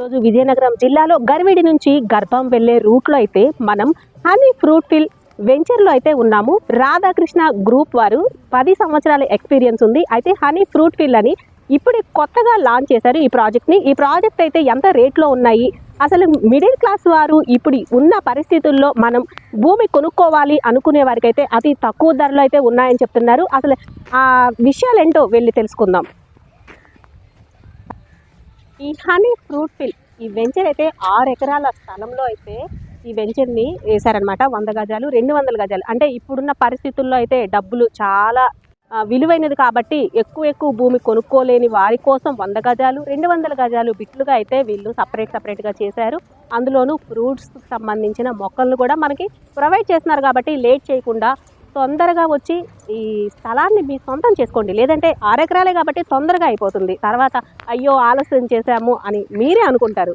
ఈరోజు విజయనగరం జిల్లాలో గర్విడి నుంచి గర్భం వెళ్ళే రూట్లో అయితే మనం హనీ ఫ్రూట్ ఫిల్ వెంచర్లో అయితే ఉన్నాము. రాధాకృష్ణ గ్రూప్ వారు 10 సంవత్సరాల ఎక్స్పీరియన్స్ ఉంది. అయితే హనీ ఫ్రూట్ ఫిల్ అని ఇప్పుడు కొత్తగా లాంచ్ చేశారు ఈ ప్రాజెక్ట్ని. ఈ ప్రాజెక్ట్ అయితే ఎంత రేట్లో ఉన్నాయి, అసలు మిడిల్ క్లాస్ వారు ఇప్పుడు ఉన్న పరిస్థితుల్లో మనం భూమి కొనుక్కోవాలి అనుకునే వారికి అయితే అతి తక్కువ ధరలో అయితే ఉన్నాయని చెప్తున్నారు. అసలు ఆ విషయాలు ఏంటో వెళ్ళి తెలుసుకుందాం. ఈ హనీ ఫ్రూట్ ఫిల్ ఈ వెంచర్ అయితే 6 ఎకరాల స్థలంలో అయితే ఈ వెంచర్ని వేశారనమాట. 100 గజాలు 200 గజాలు. అంటే ఇప్పుడున్న పరిస్థితుల్లో అయితే డబ్బులు చాలా విలువైనది కాబట్టి ఎక్కువ భూమి కొనుక్కోలేని వారి కోసం 100 గజాలు 200 గజాలు బిట్లుగా అయితే వీళ్ళు సపరేట్గా చేశారు. అందులోనూ ఫ్రూట్స్కి సంబంధించిన మొక్కలను కూడా మనకి ప్రొవైడ్ చేస్తున్నారు కాబట్టి లేట్ చేయకుండా తొందరగా వచ్చి ఈ స్థలాన్ని మీ సొంతం చేసుకోండి. లేదంటే 6 ఎకరాలే కాబట్టి తొందరగా అయిపోతుంది. తర్వాత అయ్యో ఆలస్యం చేశాము అని మీరే అనుకుంటారు.